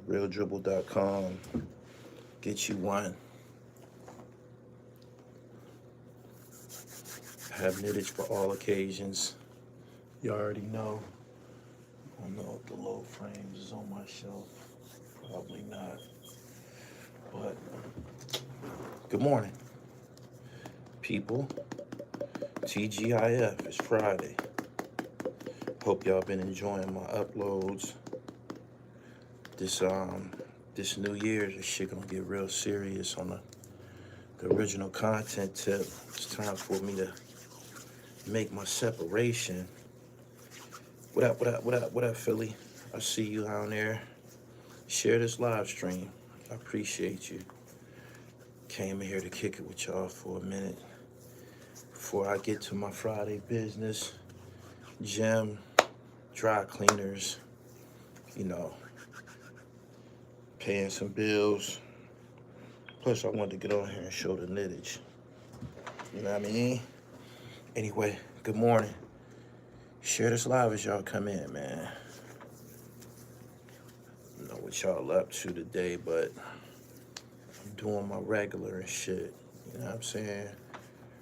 TheRealDribble.com. Get you one. Have knittage for all occasions. You already know. I don't know if the low frames is on my shelf. Probably not. But good morning, people. TGIF. It's Friday. Hope y'all been enjoying my uploads. This new year, this shit gonna get real serious on the original content tip. It's time for me to make my separation. What up, what up, what up, what up, Philly? I see you down there. Share this live stream. I appreciate you. Came in here to kick it with y'all for a minute. Before I get to my Friday business, gym, dry cleaners, you know, paying some bills. Plus, I wanted to get on here and show the knittage. You know what I mean? Anyway, good morning. Share this live as y'all come in, man. I don't know what y'all up to today, but I'm doing my regular and shit. You know what I'm saying?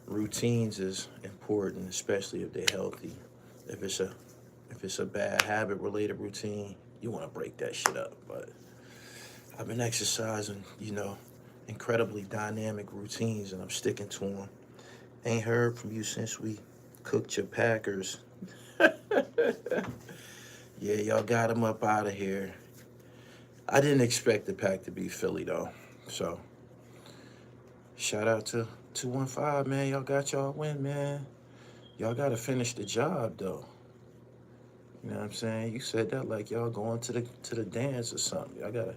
Routines is important, especially if they're healthy. If it's a bad habit related routine, you want to break that shit up. But I've been exercising, you know, incredibly dynamic routines, and I'm sticking to them. Ain't heard from you since we cooked your Packers. Yeah, y'all got them up out of here. I didn't expect the Pack to be Philly, though. So, shout out to 215, man. Y'all got y'all win, man. Y'all got to finish the job, though. You know what I'm saying? You said that like y'all going to the dance or something. Y'all got to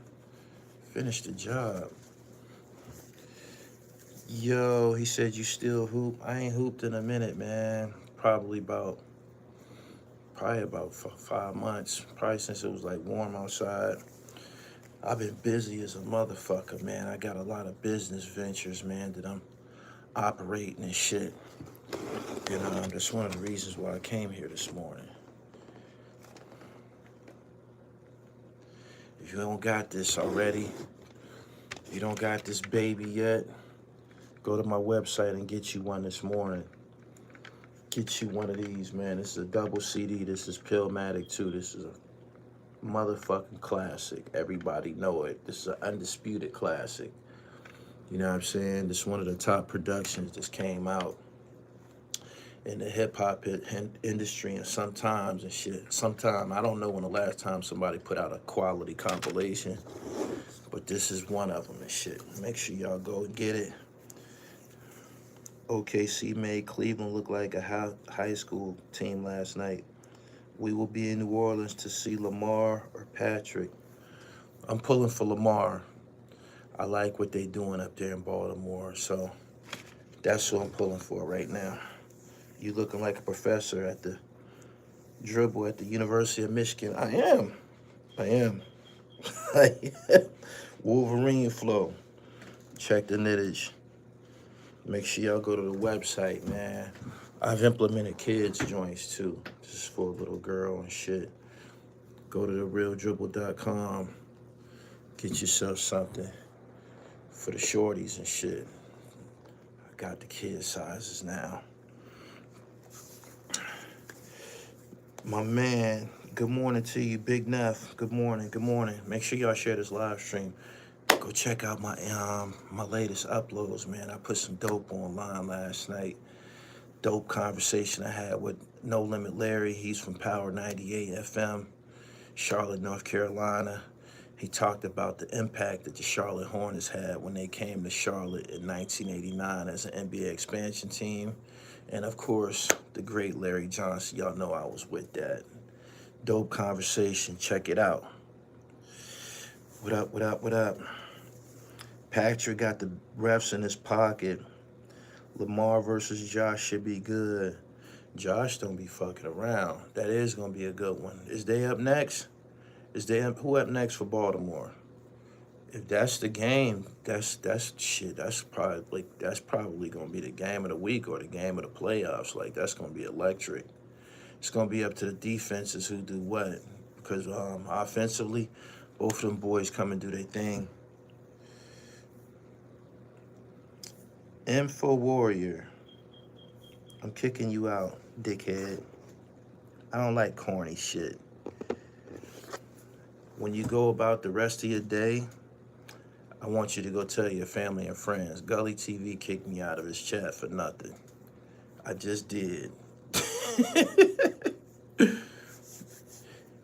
finish the job. Yo, he said you still hoop. I ain't hooped in a minute, man. Probably about 5 months. Probably since it was like warm outside. I've been busy as a motherfucker, man. I got a lot of business ventures, man, that I'm operating and shit. You know, that's one of the reasons why I came here this morning. If you don't got this already, if you don't got this baby yet, go to my website and get you one this morning. Get you one of these, man. This is a double CD. This is PILLMATIC too. This is a motherfucking classic. Everybody know it. This is an undisputed classic. You know what I'm saying? This is one of the top productions that came out in the hip-hop industry and sometimes and shit. Sometime, I don't know when the last time somebody put out a quality compilation, but this is one of them and shit. Make sure y'all go and get it. OKC made Cleveland look like a high school team last night. We will be in New Orleans to see Lamar or Patrick. I'm pulling for Lamar. I like what they doing up there in Baltimore, so that's who I'm pulling for right now. You looking like a professor at the dribble at the University of Michigan. I am. Wolverine flow. Check the knittage. Make sure y'all go to the website, man. I've implemented kids joints too, just for a little girl and shit. Go to TheRealDribble.com. Get yourself something for the shorties and shit. I got the kid sizes now. My man, good morning to you, Big Neff. Good morning, good morning. Make sure y'all share this live stream. Go check out my latest uploads, man. I put some dope online last night. Dope conversation I had with No Limit Larry. He's from Power 98 FM, Charlotte, North Carolina. He talked about the impact that the Charlotte Hornets had when they came to Charlotte in 1989 as an NBA expansion team. And of course, the great Larry Johnson. Y'all know I was with that. Dope conversation. Check it out. What up, what up, what up? Patrick got the refs in his pocket. Lamar versus Josh should be good. Josh don't be fucking around. That is going to be a good one. Is they up next? Who up next for Baltimore? If that's the game, that's shit. That's probably gonna be the game of the week or the game of the playoffs. Like, that's gonna be electric. It's gonna be up to the defenses who do what. because offensively, both of them boys come and do their thing. Info Warrior, I'm kicking you out, dickhead. I don't like corny shit. When you go about the rest of your day, I want you to go tell your family and friends, Gully TV kicked me out of his chat for nothing. I just did.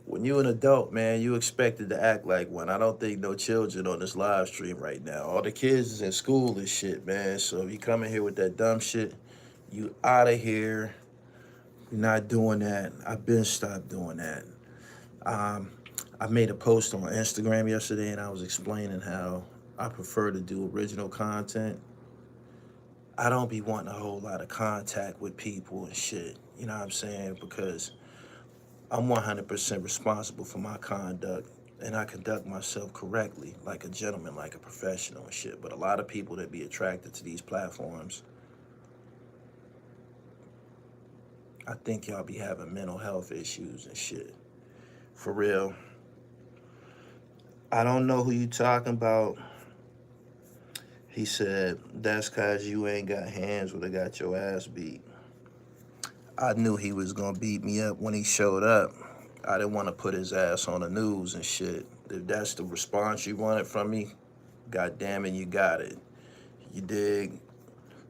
When you an adult, man, you expected to act like one. I don't think no children on this live stream right now. All the kids is in school and shit, man. So if you come in here with that dumb shit, you out of here. You're not doing that. I've been stopped doing that. I made a post on Instagram yesterday, and I was explaining how I prefer to do original content. I don't be wanting a whole lot of contact with people and shit. You know what I'm saying? Because I'm 100% responsible for my conduct, and I conduct myself correctly, like a gentleman, like a professional and shit. But a lot of people that be attracted to these platforms, I think y'all be having mental health issues and shit. For real. I don't know who you talking about. He said, that's cause you ain't got hands when they got your ass beat. I knew he was gonna beat me up when he showed up. I didn't want to put his ass on the news and shit. If that's the response you wanted from me, god damn it, you got it. You dig?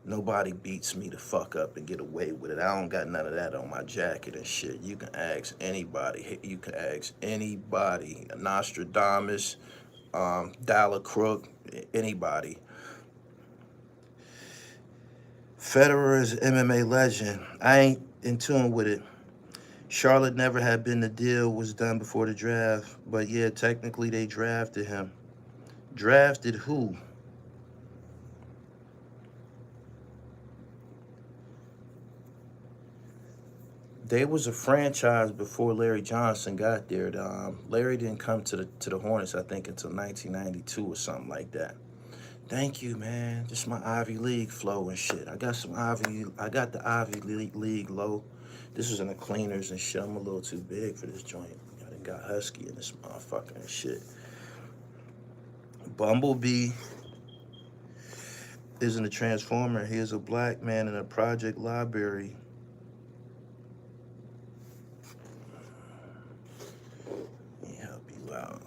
Nobody beats me the fuck up and get away with it. I don't got none of that on my jacket and shit. You can ask anybody. You can ask anybody. Nostradamus, Dollar Crook, anybody. Federer is an MMA legend. I ain't in tune with it. Charlotte never had been the deal was done before the draft, but yeah, technically they drafted him. Drafted who? They was a franchise before Larry Johnson got there. Larry didn't come to the Hornets, I think, until 1992 or something like that. Thank you, man. Just my Ivy League flow and shit. I got the Ivy League low. This was in the cleaners and shit. I'm a little too big for this joint. I done got husky in this motherfucker and shit. Bumblebee isn't a transformer. He is a black man in a project library. Let me help you out.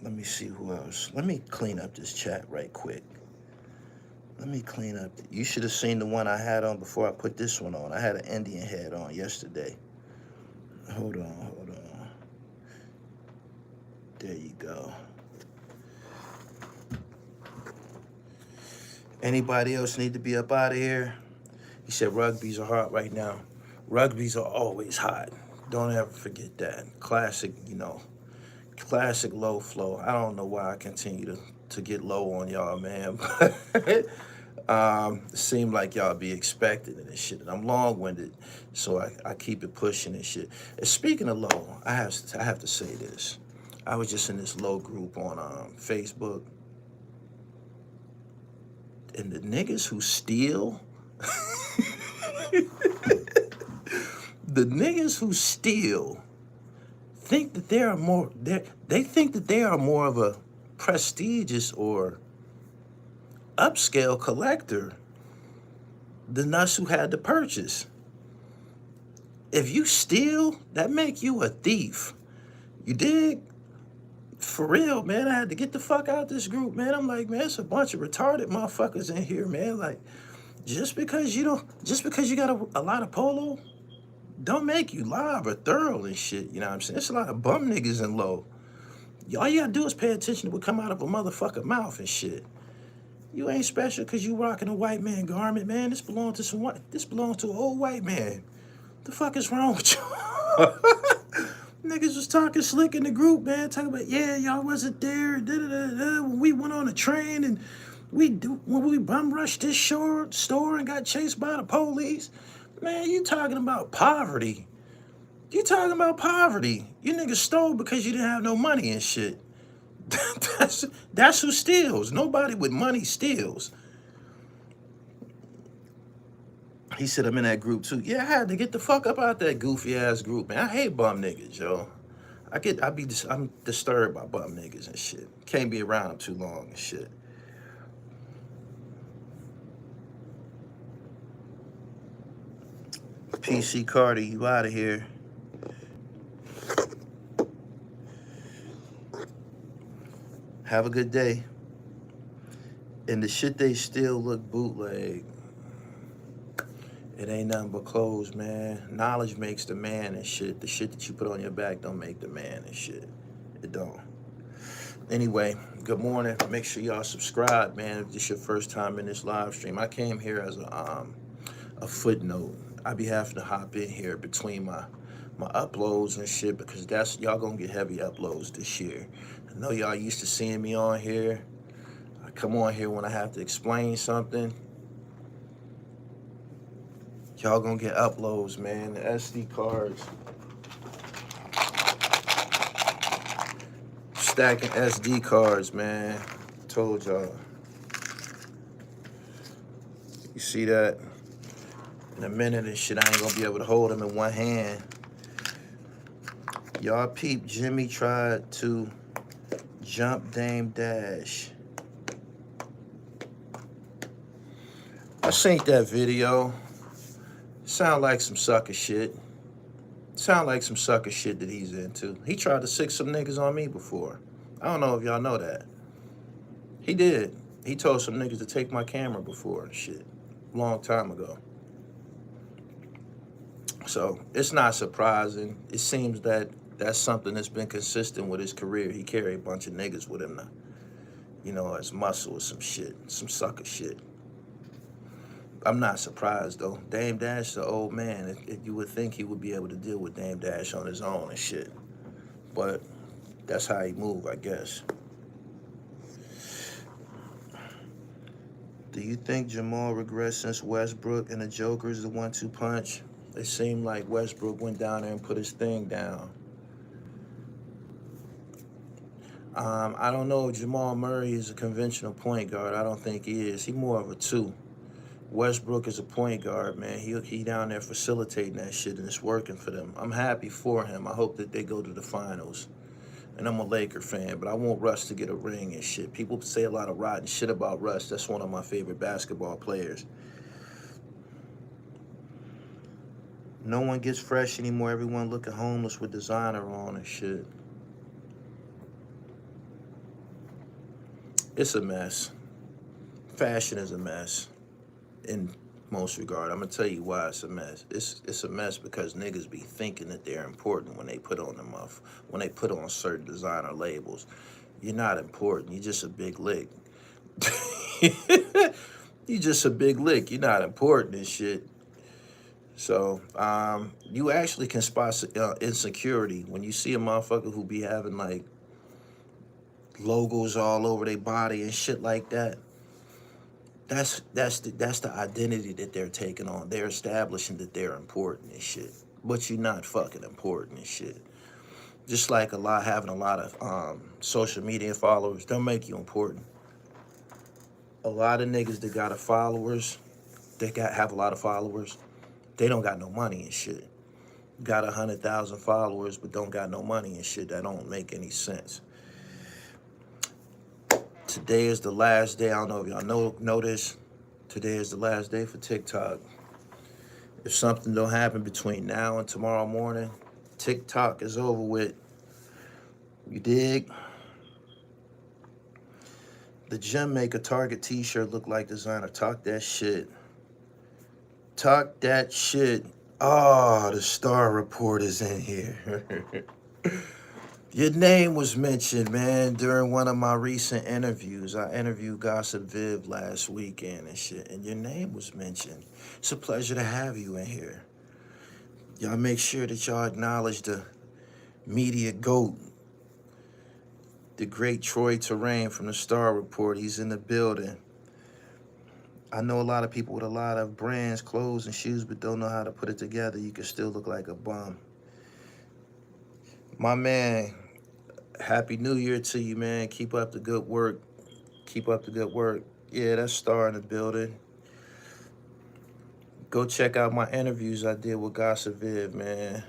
Let me see who else. Let me clean up this chat right quick. Let me clean up. You should have seen the one I had on before I put this one on. I had an Indian head on yesterday. Hold on. There you go. Anybody else need to be up out of here? He said rugbies are hot right now. Rugbies are always hot. Don't ever forget that. Classic, classic low flow. I don't know why I continue to get low on y'all, man. But it seemed like y'all be expecting it and shit. And I'm long-winded, so I keep it pushing and shit. And speaking of low, I have to say this. I was just in this low group on Facebook. And the niggas who steal, the niggas who steal think that they think that they are more of a prestigious or upscale collector than us who had to purchase. If you steal, that make you a thief. You dig? For real, man, I had to get the fuck out this group, man. I'm like, man, it's a bunch of retarded motherfuckers in here, man. Like, just because you got a lot of polo, don't make you live or thorough and shit, you know what I'm saying? There's a lot of bum niggas in low. All you gotta do is pay attention to what come out of a motherfucking mouth and shit. You ain't special because you rocking a white man garment, man. This belongs to an old white man. The fuck is wrong with you? Niggas was talking slick in the group, man. Talking about, yeah, y'all wasn't there. When we went on a train and when we bum rushed this store and got chased by the police. Man, you talking about poverty. You talking about poverty. You niggas stole because you didn't have no money and shit. That's who steals. Nobody with money steals. He said, I'm in that group too. Yeah, I had to get the fuck up out that goofy ass group, man. I hate bum niggas, yo. I'm disturbed by bum niggas and shit. Can't be around them too long and shit. PC Carter, you out of here. Have a good day. And the shit they still look bootleg. It ain't nothing but clothes, man. Knowledge makes the man and shit. The shit that you put on your back don't make the man and shit. It don't. Anyway, good morning. Make sure y'all subscribe, man. If this is your first time in this live stream, I came here as a footnote. I be having to hop in here between my uploads and shit because that's y'all gonna get heavy uploads this year. I know y'all used to seeing me on here. I come on here when I have to explain something. Y'all gonna get uploads, man. The SD cards. Stacking SD cards, man. Told y'all. You see that? In a minute and shit, I ain't gonna be able to hold them in one hand. Y'all peep, Jimmy tried to jump Dame Dash. I seen that video. Sound like some sucker shit. Sound like some sucker shit that he's into. He tried to sick some niggas on me before. I don't know if y'all know that. He did. He told some niggas to take my camera before and shit. Long time ago. So it's not surprising. It seems that that's something that's been consistent with his career. He carried a bunch of niggas with him now. You know, as muscle or some shit. Some sucker shit. I'm not surprised though. Dame Dash is an old man. You would think he would be able to deal with Dame Dash on his own and shit. But that's how he move, I guess. Do you think Jamal regrets since Westbrook and the Joker is the 1-2 punch? It seemed like Westbrook went down there and put his thing down. I don't know if Jamal Murray is a conventional point guard. I don't think he is. He's more of a 2. Westbrook is a point guard, man. He down there facilitating that shit, and it's working for them. I'm happy for him. I hope that they go to the finals. And I'm a Laker fan, but I want Russ to get a ring and shit. People say a lot of rotten shit about Russ. That's one of my favorite basketball players. No one gets fresh anymore. Everyone looking homeless with designer on and shit. It's a mess. Fashion is a mess. In most regard, I'm gonna tell you why it's a mess. It's a mess because niggas be thinking that they're important when they put on them off, when they put on certain designer labels. You're not important. You're just a big lick. You just a big lick. You're not important and shit. So you actually can spot insecurity when you see a motherfucker who be having like logos all over their body and shit like that. That's the identity that they're taking on. They're establishing that they're important and shit. But you're not fucking important and shit. Just like having a lot of social media followers don't make you important. A lot of niggas that got followers, have a lot of followers, they don't got no money and shit. Got 100,000 followers but don't got no money and shit. That don't make any sense. Today is the last day. I don't know if y'all know this. Today is the last day for TikTok. If something don't happen between now and tomorrow morning, TikTok is over with. You dig? The gym make a Target t-shirt look like designer. Talk that shit. Talk that shit. Oh, the Star Report is in here. Your name was mentioned, man, during one of my recent interviews. I interviewed Gossip Viv last weekend and shit, and your name was mentioned. It's a pleasure to have you in here. Y'all make sure that y'all acknowledge the media GOAT, the great Troy Terrain from the Star Report. He's in the building. I know a lot of people with a lot of brands, clothes, and shoes, but don't know how to put it together. You can still look like a bum. My man, Happy New Year to you, man. Keep up the good work. Keep up the good work. Yeah, that's Star in the building. Go check out my interviews I did with Gossip Viv, man.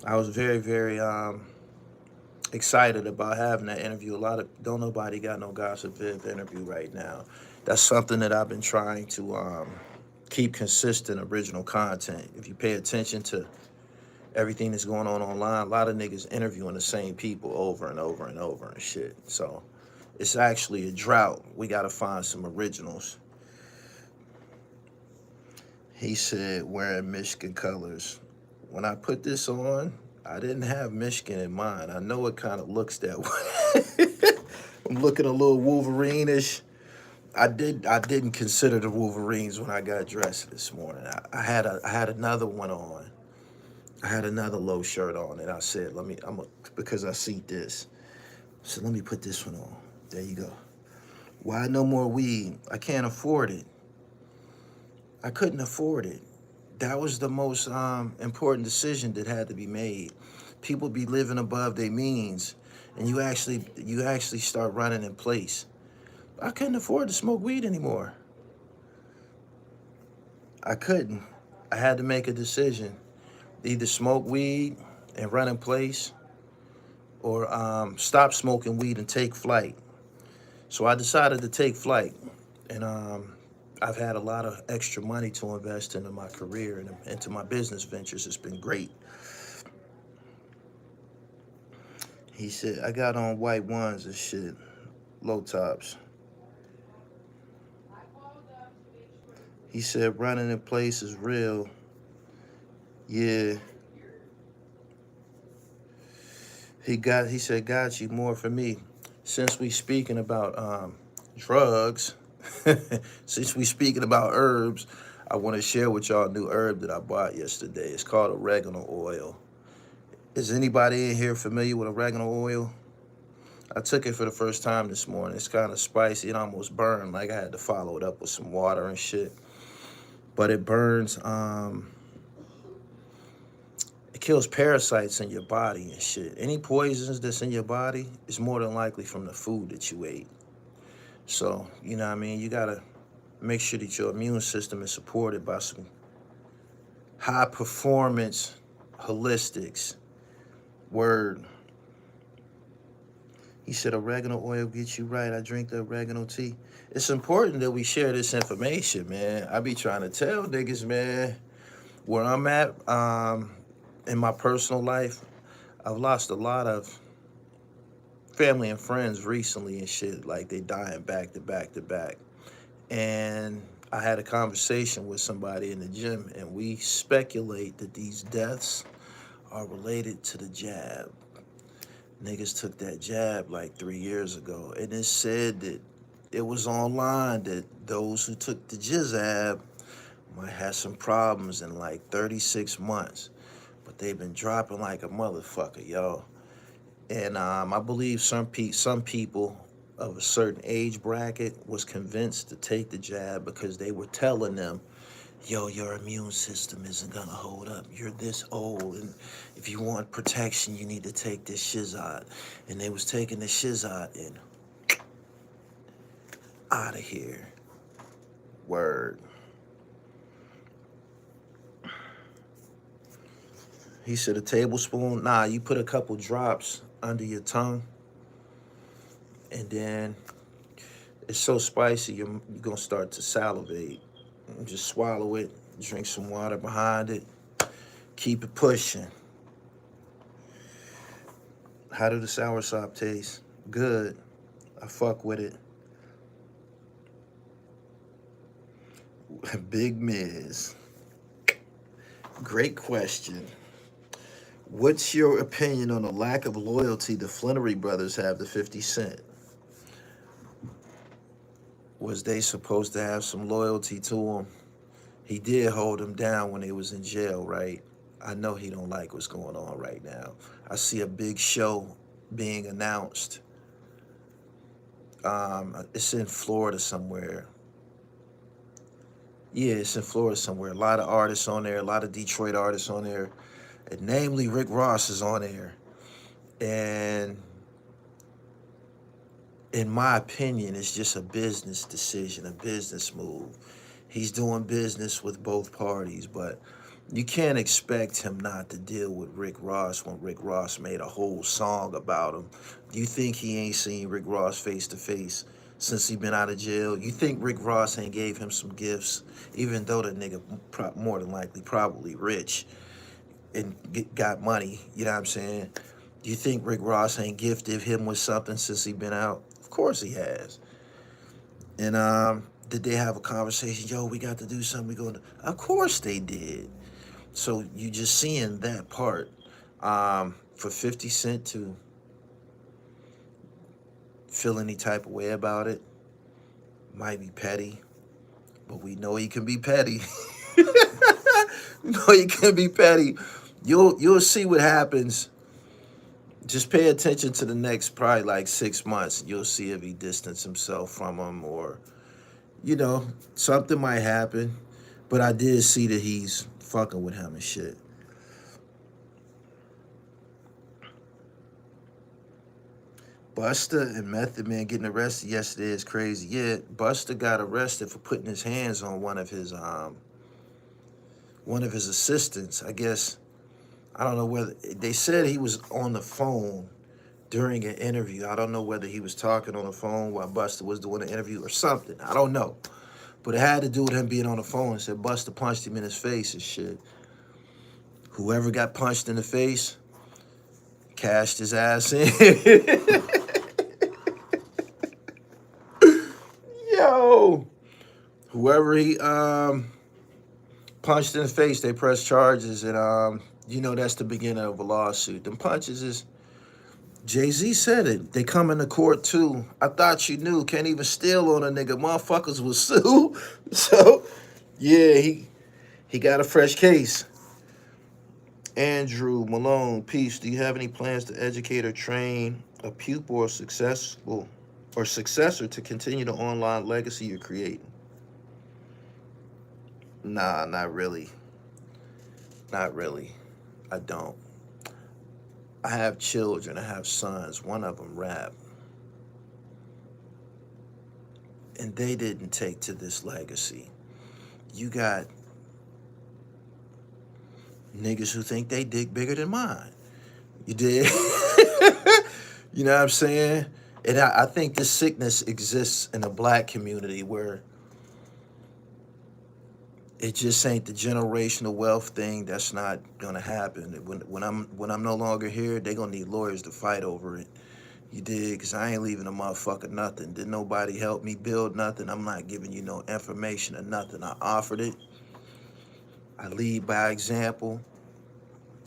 I was very, very excited about having that interview. Don't nobody got no Gossip Viv interview right now. That's something that I've been trying to keep consistent original content. If you pay attention to everything that's going on online, a lot of niggas interviewing the same people over and over and over and shit. So it's actually a drought. We got to find some originals. He said wearing Michigan colors. When I put this on, I didn't have Michigan in mind. I know it kind of looks that way. I'm looking a little Wolverine-ish. I didn't consider the Wolverines when I got dressed this morning. I had another one on. I had another low shirt on, and I said, because I see this. So let me put this one on. There you go. Why no more weed? I can't afford it. I couldn't afford it. That was the most important decision that had to be made. People be living above their means, and you actually start running in place. I couldn't afford to smoke weed anymore. I couldn't. I had to make a decision. Either smoke weed and run in place, or stop smoking weed and take flight. So I decided to take flight, and I've had a lot of extra money to invest into my career and into my business ventures. It's been great. He said, I got on white ones and shit, low tops. He said, running in place is real. Yeah. He said, got you, more for me. Since we speaking about drugs, since we speaking about herbs, I want to share with y'all a new herb that I bought yesterday. It's called oregano oil. Is anybody in here familiar with oregano oil? I took it for the first time this morning. It's kind of spicy. It almost burned. Like I had to follow it up with some water and shit. But it burns. It kills parasites in your body and shit. Any poisons that's in your body is more than likely from the food that you ate. So, you know what I mean? You got to make sure that your immune system is supported by some high performance holistics. Word. He said oregano oil gets you right. I drink the oregano tea. It's important that we share this information, man. I be trying to tell niggas, man, where I'm at in my personal life. I've lost a lot of family and friends recently and shit. Like they dying back to back to back. And I had a conversation with somebody in the gym, and we speculate that these deaths are related to the jab. Niggas took that jab like 3 years ago, and it said that it was online that those who took the jab might have some problems in like 36 months. But they've been dropping like a motherfucker, y'all. And I believe some people of a certain age bracket was convinced to take the jab because they were telling them, yo, your immune system isn't gonna hold up. You're this old, and if you want protection, you need to take this shizot. And they was taking the shizot and out of here. Word. He said a tablespoon. Nah, you put a couple drops under your tongue, and then it's so spicy, you're gonna start to salivate. And just swallow it, drink some water behind it, keep it pushing. How do the soursop taste? Good. I fuck with it. Big Miz. Great question. What's your opinion on the lack of loyalty the Flannery brothers have to 50 Cent? Was they supposed to have some loyalty to him? He did hold him down when he was in jail, right? I know he don't like what's going on right now. I see a big show being announced. It's in Florida somewhere. Yeah, it's in Florida somewhere. A lot of artists on there, a lot of Detroit artists on there. And namely, Rick Ross is on there. And in my opinion, it's just a business decision, a business move. He's doing business with both parties, but you can't expect him not to deal with Rick Ross when Rick Ross made a whole song about him. You think he ain't seen Rick Ross face to face since he been out of jail? You think Rick Ross ain't gave him some gifts, even though the nigga more than likely probably rich and got money, you know what I'm saying? Do you think Rick Ross ain't gifted him with something since he been out? Of course he has. And did they have a conversation? Yo, we got to do something. We going to? Of course they did. So you just seeing that part. For 50 Cent to feel any type of way about it might be petty, but we know he can be petty. We know he can be petty. You'll see what happens. Just pay attention to the next probably like 6 months. You'll see if he distanced himself from him, or something might happen. But I did see that he's fucking with him and shit. Busta and Method Man getting arrested yesterday is crazy. Yeah, Busta got arrested for putting his hands on one of his assistants. I guess, I don't know whether they said he was on the phone during an interview. I don't know whether he was talking on the phone while Busta was doing an interview or something. I don't know. But it had to do with him being on the phone. And said Busta punched him in his face and shit. Whoever got punched in the face cashed his ass in. Yo, whoever he punched in the face, they pressed charges, and that's the beginning of a lawsuit. Them punches is, Jay-Z said it. They come into court too. I thought you knew. Can't even steal on a nigga. Motherfuckers will sue. So yeah, he got a fresh case. Andrew Malone, peace. Do you have any plans to educate or train a pupil or successor to continue the online legacy you're creating? Nah, not really. Not really. I don't. I have children. I have sons. One of them rap. And they didn't take to this legacy. You got niggas who think they dick bigger than mine. You did? You know what I'm saying? And I think this sickness exists in the black community where it just ain't the generational wealth thing. That's not gonna happen. When I'm no longer here, they gonna need lawyers to fight over it. You dig? Cause I ain't leaving a motherfucker nothing. Did nobody help me build nothing? I'm not giving you no information or nothing. I offered it. I lead by example.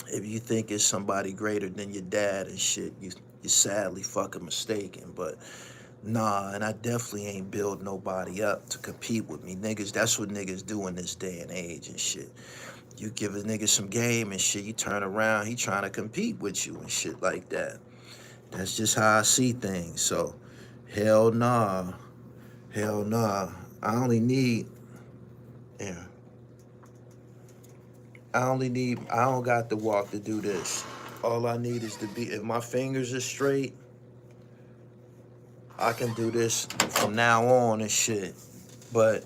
If you think it's somebody greater than your dad and shit, you're sadly fucking mistaken. But nah, and I definitely ain't build nobody up to compete with me. Niggas, that's what niggas do in this day and age and shit. You give a nigga some game and shit, you turn around, he trying to compete with you and shit like that. That's just how I see things. So, hell nah. Hell nah. I don't got the walk to do this. All I need is to be, if my fingers are straight, I can do this from now on and shit. But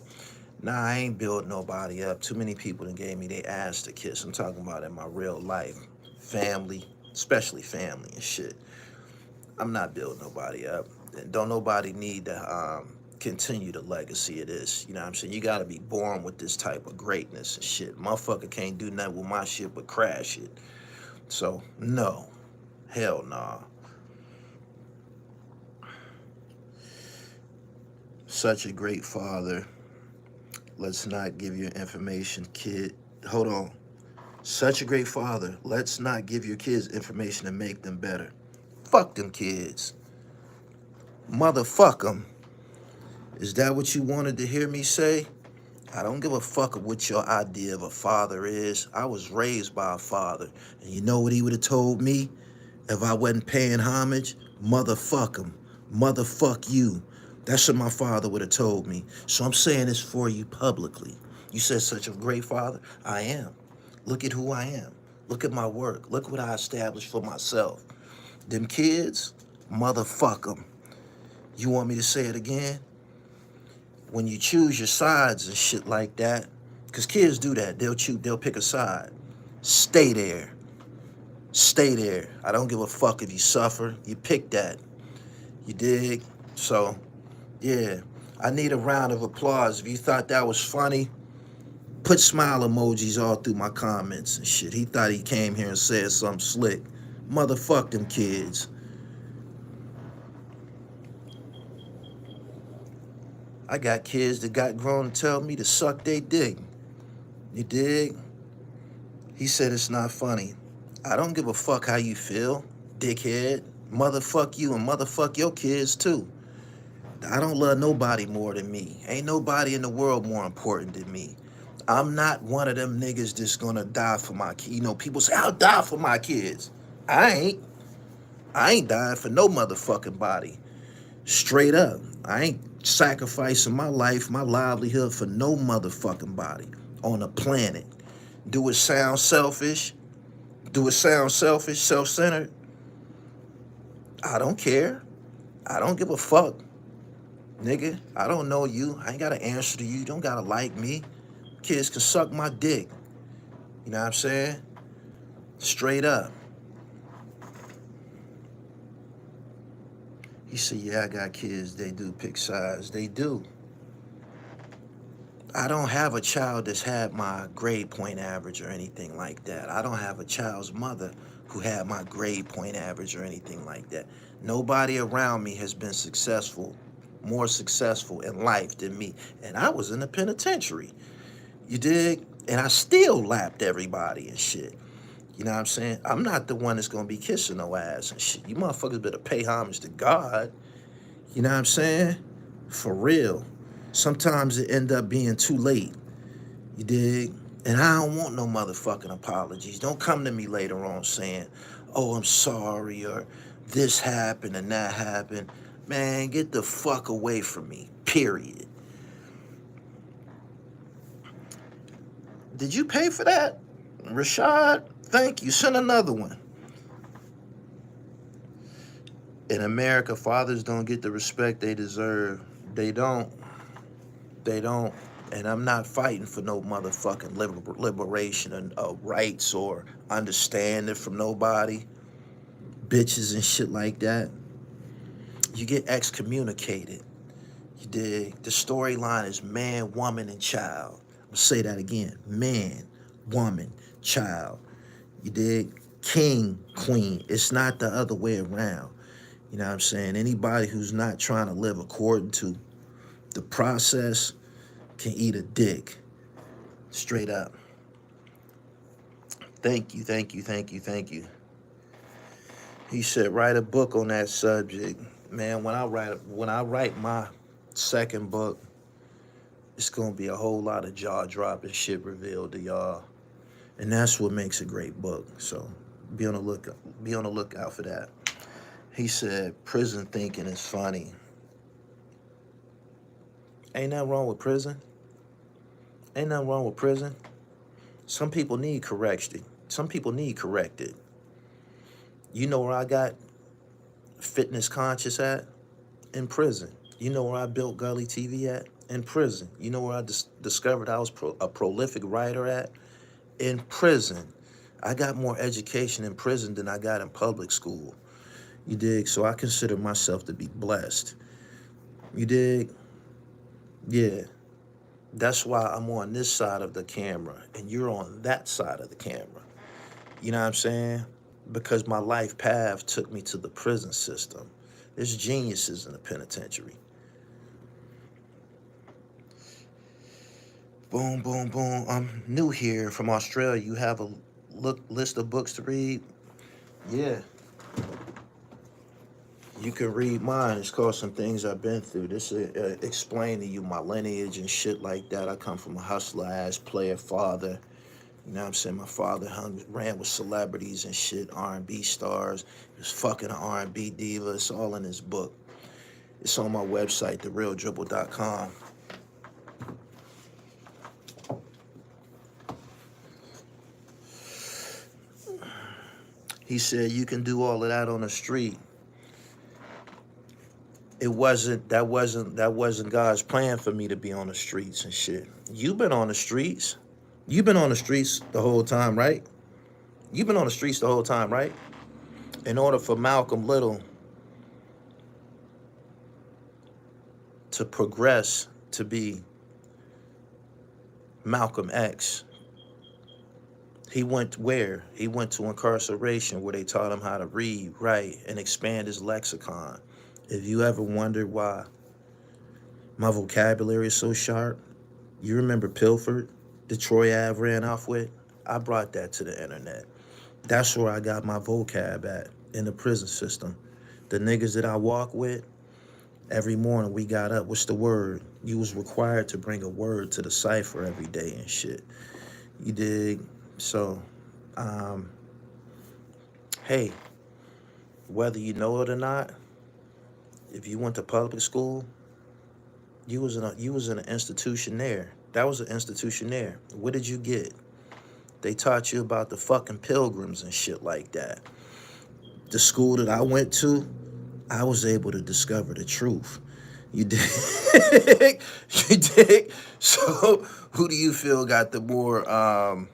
nah, I ain't build nobody up. Too many people that gave me their ass to kiss. I'm talking about in my real life. Family, especially family and shit. I'm not building nobody up. Don't nobody need to continue the legacy of this. You know what I'm saying? You gotta be born with this type of greatness and shit. Motherfucker can't do nothing with my shit but crash it. So, no. Hell nah. Such a great father. Let's not give your information, kid. Hold on. Such a great father. Let's not give your kids information to make them better. Fuck them kids. Motherfuck them. Is that what you wanted to hear me say? I don't give a fuck what your idea of a father is. I was raised by a father. And you know what he would have told me if I wasn't paying homage? Motherfuck him. Motherfuck you. That's what my father would have told me. So I'm saying this for you publicly. You said such a great father? I am. Look at who I am. Look at my work. Look what I established for myself. Them kids, motherfuck them. You want me to say it again? when you choose your sides and shit like that, because kids do that. They'll pick a side. Stay there. Stay there. I don't give a fuck if you suffer. You pick that. You dig? So, yeah. I need a round of applause. If you thought that was funny, put smile emojis all through my comments and shit. He thought he came here and said something slick. Motherfuck them kids. I got kids that got grown and tell me to suck they dick. You dig? He said it's not funny. I don't give a fuck how you feel, dickhead. Motherfuck you and motherfuck your kids too. I don't love nobody more than me. Ain't nobody in the world more important than me. I'm not one of them niggas that's gonna die for my kids. You know, people say, I'll die for my kids. I ain't dying for no motherfucking body. Straight up. I ain't sacrificing my life, my livelihood for no motherfucking body on the planet. Do it sound selfish? Do it sound selfish, self-centered? I don't care. I don't give a fuck. Nigga, I don't know you. I ain't got to answer to you. You don't got to like me. Kids can suck my dick. You know what I'm saying? Straight up. He said, yeah, I got kids. They do pick sides. They do. I don't have a child that's had my grade point average or anything like that. I don't have a child's mother who had my grade point average or anything like that. Nobody around me has been successful, more successful in life than me. And I was in the penitentiary. You dig? And I still lapped everybody and shit. You know what I'm saying? I'm not the one that's going to be kissing no ass and shit. You motherfuckers better pay homage to God. You know what I'm saying? For real. Sometimes it end up being too late. You dig? And I don't want no motherfucking apologies. Don't come to me later on saying, oh, I'm sorry, or this happened and that happened. Man, get the fuck away from me. Period. Did you pay for that? Rashad, thank you. Send another one. In America, fathers don't get the respect they deserve. They don't. They don't. And I'm not fighting for no motherfucking liberation and rights or understanding from nobody. Bitches and shit like that. You get excommunicated. You dig? The storyline is man, woman, and child. I'm gonna say that again. Man, woman, child. You dig? King, queen. It's not the other way around. You know what I'm saying? Anybody who's not trying to live according to the process can eat a dick. Straight up. Thank you, thank you, thank you, thank you. He said, write a book on that subject. Man, when I write my second book, it's gonna be a whole lot of jaw-dropping shit revealed to y'all. And that's what makes a great book. So be on the lookout for that. He said, prison thinking is funny. Ain't nothing wrong with prison. Ain't nothing wrong with prison. Some people need correction. Some people need corrected. You know where I got fitness conscious at? In prison. You know where I built Gully TV at? In prison. You know where I discovered I was a prolific writer at? In prison. I got more education in prison than I got in public school. You dig? So I consider myself to be blessed. You dig? Yeah. That's why I'm on this side of the camera and you're on that side of the camera. You know what I'm saying? Because my life path took me to the prison system. There's geniuses in the penitentiary. Boom, boom, boom. I'm new here from Australia. You have a list of books to read? Yeah. You can read mine. It's called Some Things I've Been Through. This explain to you my lineage and shit like that. I come from a hustler-ass player father. You know what I'm saying? My father ran with celebrities and shit, R&B stars. He was fucking an R&B diva. It's all in his book. It's on my website, therealdribble.com. He said you can do all of that on the street. That wasn't God's plan for me to be on the streets and shit. You've been on the streets. You've been on the streets the whole time, right? You've been on the streets the whole time, right? In order for Malcolm Little to progress to be Malcolm X, he went where? He went to incarceration where they taught him how to read, write, and expand his lexicon. If you ever wondered why my vocabulary is so sharp, you remember Pilford, the Troy Ave ran off with? I brought that to the internet. That's where I got my vocab at, in the prison system. The niggas that I walk with, every morning we got up, what's the word? You was required to bring a word to the cipher every day and shit. You dig? So, hey, whether you know it or not, if you went to public school, you was in an institution there. That was an institution there. What did you get? They taught you about the fucking pilgrims and shit like that. The school that I went to, I was able to discover the truth. You dig? You dig? So, who do you feel got the more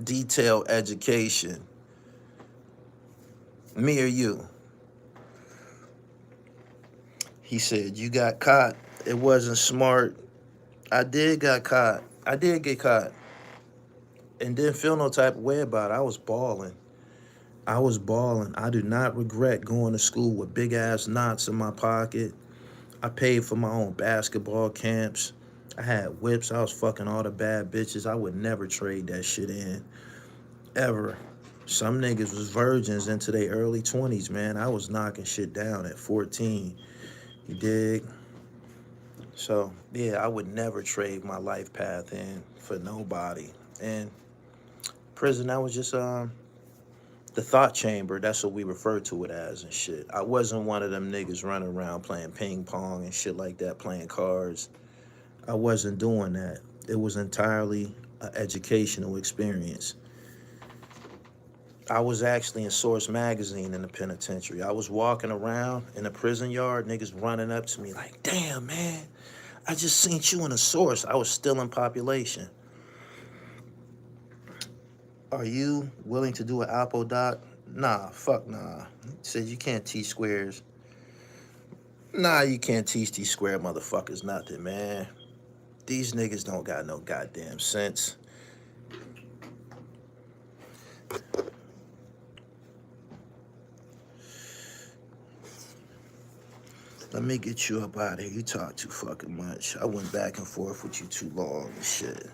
detailed education? Me or you? He said, you got caught. It wasn't smart. I did get caught. And didn't feel no type of way about it. I was balling. I do not regret going to school with big ass knots in my pocket. I paid for my own basketball camps. I had whips. I was fucking all the bad bitches. I would never trade that shit in. Ever. Some niggas was virgins into their early 20s, man. I was knocking shit down at 14. You dig? So, yeah, I would never trade my life path in for nobody. And prison, that was just the thought chamber. That's what we refer to it as and shit. I wasn't one of them niggas running around playing ping pong and shit like that, playing cards. I wasn't doing that. It was entirely an educational experience. I was actually in Source magazine in the penitentiary. I was walking around in the prison yard, niggas running up to me like, damn, man, I just seen you in a Source. I was still in population. Are you willing to do an Apple doc? Nah, fuck nah. He said you can't teach squares. Nah, you can't teach these square motherfuckers nothing, man. These niggas don't got no goddamn sense. Let me get you up out of here. You talk too fucking much. I went back and forth with you too long and shit.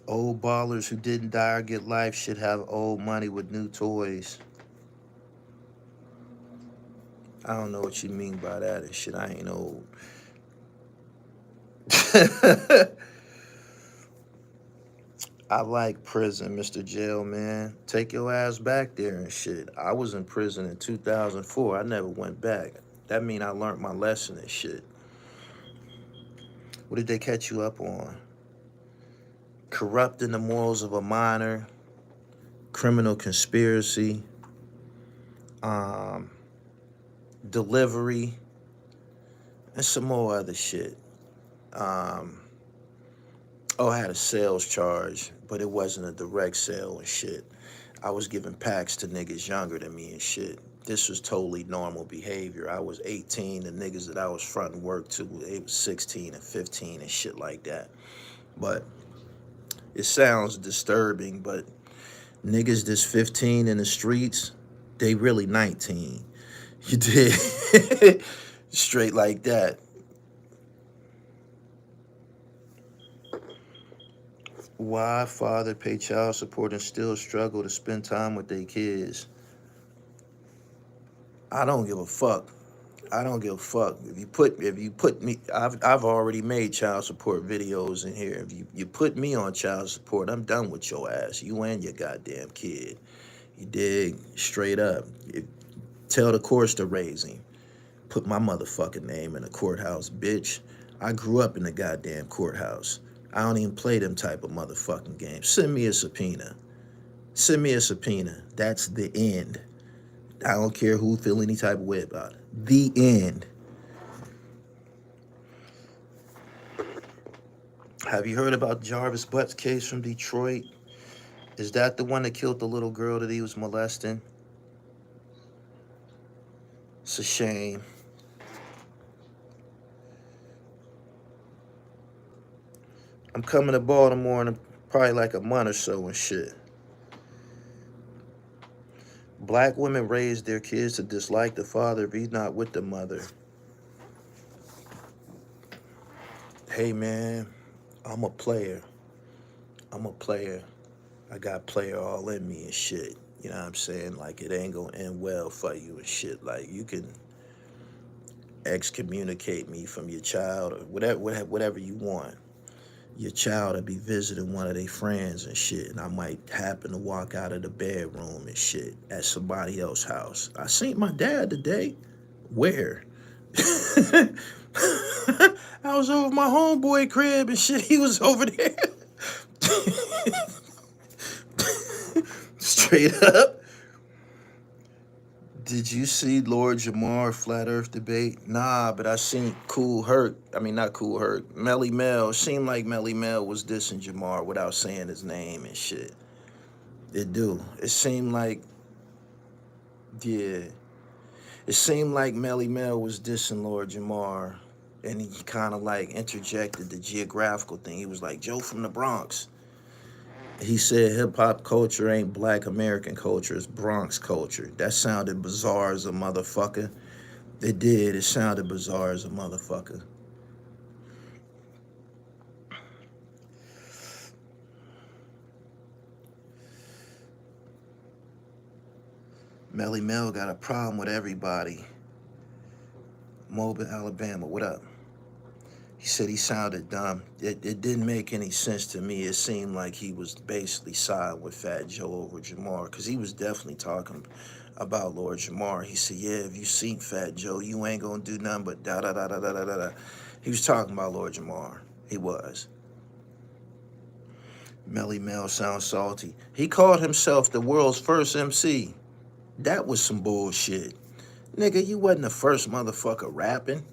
Old ballers who didn't die or get life should have old money with new toys. I don't know what you mean by that and shit. I ain't old. I like prison, Mr. Jail, man. Take your ass back there and shit. I was in prison in 2004. I never went back. That mean I learned my lesson and shit. What did they catch you up on? Corrupting the morals of a minor, criminal conspiracy, delivery, and some more other shit. I had a sales charge, but it wasn't a direct sale and shit. I was giving packs to niggas younger than me and shit. This was totally normal behavior. I was 18, the niggas that I was fronting work to, they was 16 and 15 and shit like that. But it sounds disturbing, but niggas that's 15 in the streets, they really 19. You did. Straight like that. Why father pay child support and still struggle to spend time with their kids? I don't give a fuck. I don't give a fuck. If you put me, I've already made child support videos in here. If you put me on child support, I'm done with your ass. You and your goddamn kid. You dig? Straight up. Tell the courts to raise him. Put my motherfucking name in the courthouse, bitch. I grew up in the goddamn courthouse. I don't even play them type of motherfucking games. Send me a subpoena. Send me a subpoena. That's the end. I don't care who feel any type of way about it. The end. Have you heard about Jarvis Butt's case from Detroit? Is that the one that killed the little girl that he was molesting? It's a shame. I'm coming to Baltimore in probably like a month or so and shit. Black women raise their kids to dislike the father if he's not with the mother. Hey man, I'm a player. I'm a player. I got player all in me and shit. You know what I'm saying? Like it ain't gonna end well for you and shit. Like you can excommunicate me from your child or whatever you want. Your child will be visiting one of their friends and shit, and I might happen to walk out of the bedroom and shit at somebody else's house. I seen my dad today. Where? I was over my homeboy crib and shit. He was over there. Straight up. Did you see Lord Jamar Flat Earth debate? Nah, but I seen Cool Herc. I mean, not Cool Herc. Melly Mel. It seemed like Melly Mel was dissing Jamar without saying his name and shit. It do. It seemed like, yeah. It seemed like Melly Mel was dissing Lord Jamar. And he kind of like interjected the geographical thing. He was like, Joe from the Bronx. He said hip-hop culture ain't black American culture, it's Bronx culture. That sounded bizarre as a motherfucker. It did. It sounded bizarre as a motherfucker. Melly Mel got a problem with everybody. Mobile, Alabama, what up? He said he sounded dumb. It didn't make any sense to me. It seemed like he was basically siding with Fat Joe over Jamar, because he was definitely talking about Lord Jamar. He said, yeah, if you seen Fat Joe, you ain't gonna do nothing but da-da-da-da-da-da-da. He was talking about Lord Jamar. He was. Melly Mel sounds salty. He called himself the world's first MC. That was some bullshit. Nigga, you wasn't the first motherfucker rapping.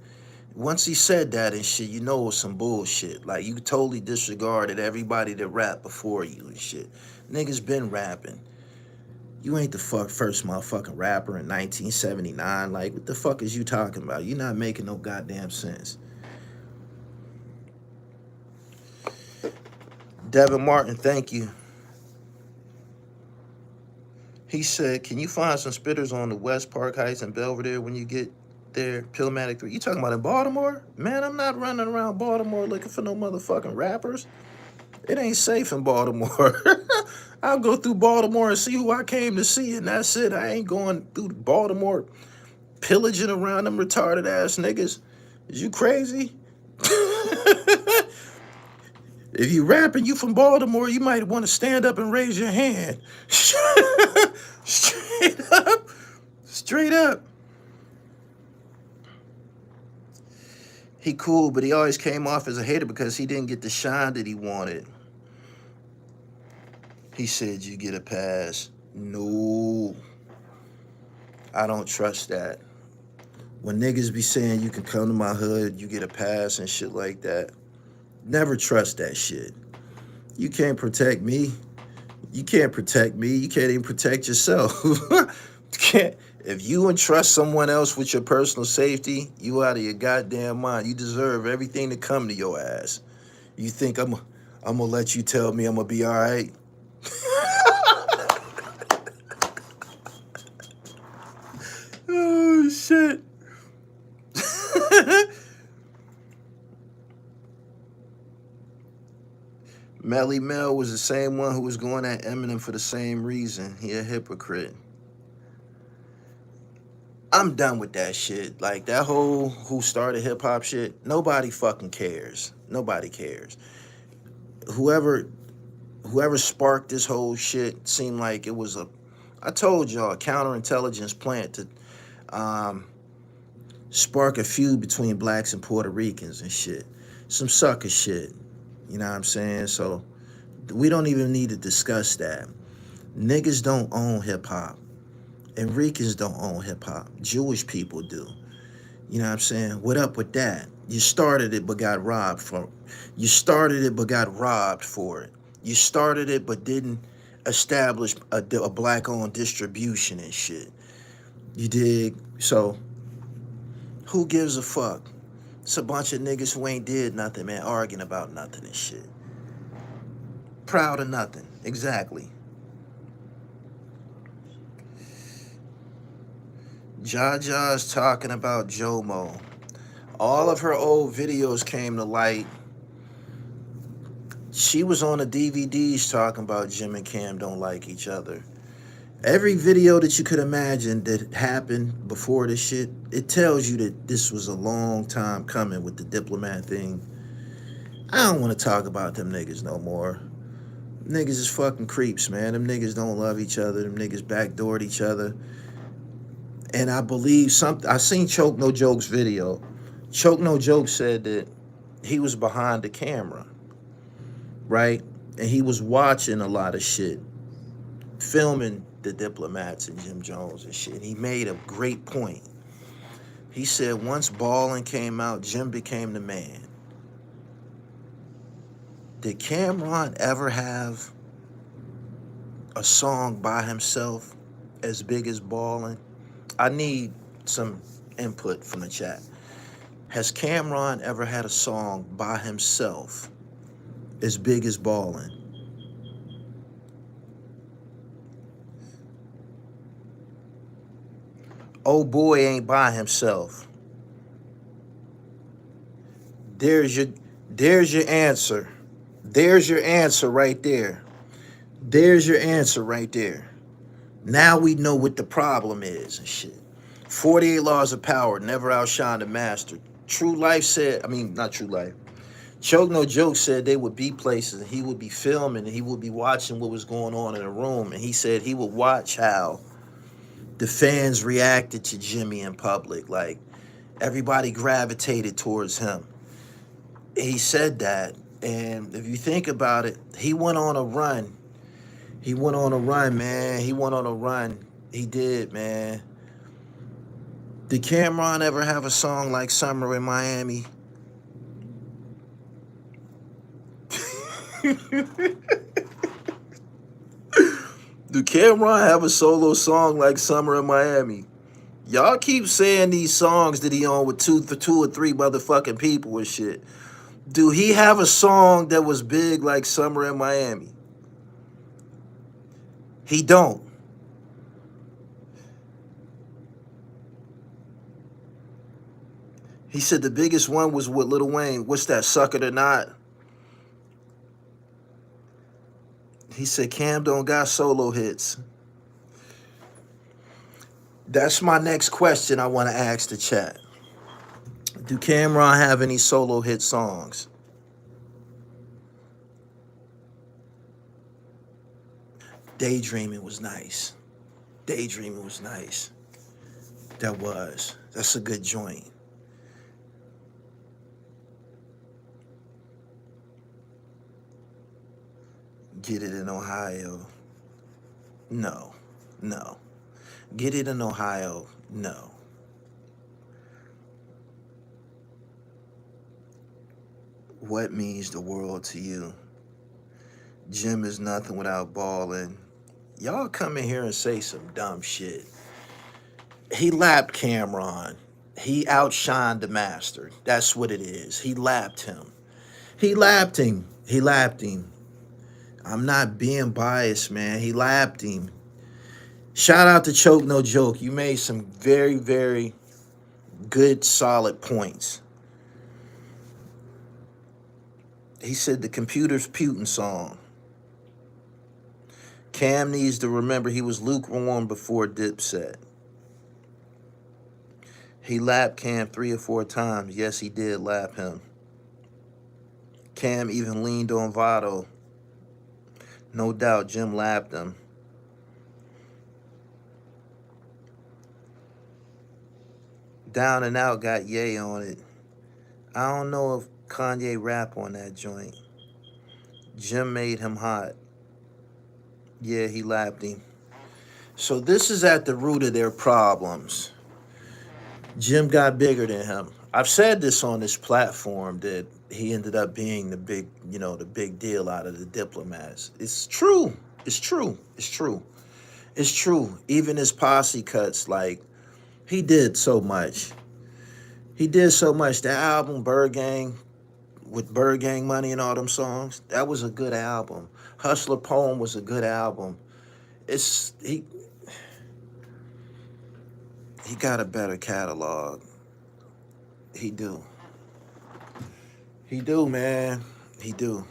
Once he said that and shit, you know it was some bullshit. Like, you totally disregarded everybody that rapped before you and shit. Niggas been rapping. You ain't the first motherfucking rapper in 1979. Like, what the fuck is you talking about? You're not making no goddamn sense. Devin Martin, thank you. He said, can you find some spitters on the West Park Heights and Belvedere when you get there? PILLMATIC 3. You talking about in Baltimore? Man, I'm not running around Baltimore looking for no motherfucking rappers. It ain't safe in Baltimore. I'll go through Baltimore and see who I came to see, and that's it. I ain't going through Baltimore pillaging around them retarded ass niggas. Is you crazy? If you rapping, you from Baltimore, you might want to stand up and raise your hand. Straight up. Straight up. He cool, but he always came off as a hater because he didn't get the shine that he wanted. He said you get a pass. No. I don't trust that. When niggas be saying you can come to my hood, you get a pass and shit like that, never trust that shit. You can't protect me. You can't protect me. You can't even protect yourself. If you entrust someone else with your personal safety, you out of your goddamn mind. You deserve everything to come to your ass. You think I'm gonna let you tell me I'm gonna be all right? Oh shit. Melly Mel was the same one who was going at Eminem for the same reason. He a hypocrite. I'm done with that shit. Like, that whole who started hip-hop shit, nobody fucking cares. Nobody cares. Whoever sparked this whole shit seemed like it was I told y'all, a counterintelligence plant to spark a feud between blacks and Puerto Ricans and shit. Some sucker shit. You know what I'm saying? So we don't even need to discuss that. Niggas don't own hip hop. Enriquans don't own hip hop. Jewish people do. You know what I'm saying? What up with that? You started it but got robbed from. You started it but got robbed for it. You started it but didn't establish a black-owned distribution and shit. You dig? So who gives a fuck? It's a bunch of niggas who ain't did nothing, man, arguing about nothing and shit. Proud of nothing. Exactly. Jaja's talking about Jomo. All of her old videos came to light. She was on the DVDs talking about Jim and Cam don't like each other. Every video that you could imagine that happened before this shit, it tells you that this was a long time coming with the diplomat thing. I don't want to talk about them niggas no more. Niggas is fucking creeps, man. Them niggas don't love each other. Them niggas backdoored each other. And I believe I seen Choke No Joke's video. Choke No Joke said that he was behind the camera, right? And he was watching a lot of shit, filming the diplomats and Jim Jones and shit. And he made a great point. He said once Ballin' came out, Jim became the man. Did Cameron ever have a song by himself as big as Ballin'? I need some input from the chat. Has Cameron ever had a song by himself as big as Ballin'? Oh boy ain't by himself. There's your answer. There's your answer right there. There's your answer right there. Now we know what the problem is and shit. 48 Laws of Power, never outshine the master. True Life said, not True Life. Choke No Joke said they would be places and he would be filming and he would be watching what was going on in the room. And he said he would watch how the fans reacted to Jimmy in public. Like, everybody gravitated towards him. He said that. And if you think about it, he went on a run. He went on a run, man. He went on a run. He did, man. Did Cameron ever have a song like Summer in Miami? Do Cameron have a solo song like Summer in Miami? Y'all keep saying these songs that he on with two or three motherfucking people and shit. Do he have a song that was big like Summer in Miami? He don't. He said the biggest one was with Lil Wayne. What's that, Suck It or Not? He said Cam don't got solo hits. That's my next question I want to ask the chat. Do Cameron have any solo hit songs? Daydreaming was nice. Daydreaming was nice. That's a good joint. Get It in Ohio. No. Get It in Ohio. No. What means the world to you? Jim is nothing without Ballin'. Y'all come in here and say some dumb shit. He lapped Cameron. He outshined the master. That's what it is. He lapped him. He lapped him. I'm not being biased, man. He lapped him. Shout out to Choke No Joke. You made some very, very good, solid points. He said the Computer's Putin song. Cam needs to remember he was lukewarm before Dipset. He lapped Cam 3 or 4 times. Yes, he did lap him. Cam even leaned on Votto. No doubt Jim lapped him. Down and Out got Ye on it. I don't know if Kanye rap on that joint. Jim made him hot. Yeah, he lapped him. So this is at the root of their problems. Jim got bigger than him. I've said this on this platform that he ended up being the big, the big deal out of the diplomats. It's true. It's true. It's true. It's true. Even his posse cuts, like, he did so much. He did so much. The album Bird Gang, with Bird Gang Money and all them songs, that was a good album. Hustler Poem was a good album. It's he got a better catalog. He do. He do, man. He do.